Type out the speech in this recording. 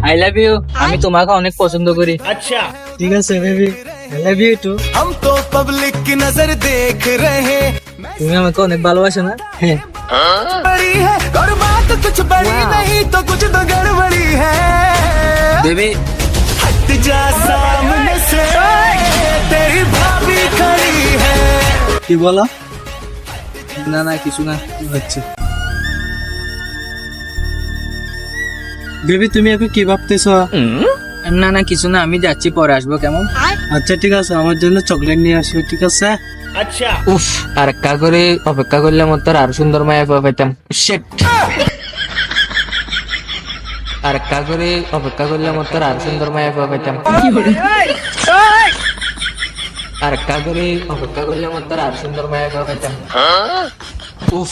I love you. আমি তোমাকে অনেক পছন্দ করি। अच्छा ঠিক আছে baby, I love you too. हम तो पब्लिक की नजर देख रहे তুমি আমাকে অনেক ভালোবাসো না? হ্যাঁ। बड़ी है और बात कुछ बड़ी नहीं तो कुछ तो गड़बड़ी है বেবি हट जा सामने से तेरी भाभी खड़ी है কি বলো? না না কিছু না। আচ্ছা বেবি, তুমি এখন কি ভাবতেছো? না না কিছু না, আমি যাচ্ছি, পরে আসবো কেমন? আচ্ছা ঠিক আছে, আমার জন্য চকলেট নিয়ে আসো, ঠিক আছে? अच्छा উফ, আর একটা করে অপেক্ষা করলে আমার তোর আরো সুন্দর মায়া পাইতাম। শিট, আর একটা করে অপেক্ষা করলে আমার তোর আরো সুন্দর মায়া পাইতাম। আর একটা করে অপেক্ষা করলে আমার তোর আরো সুন্দর মায়া পাইতাম। উফ।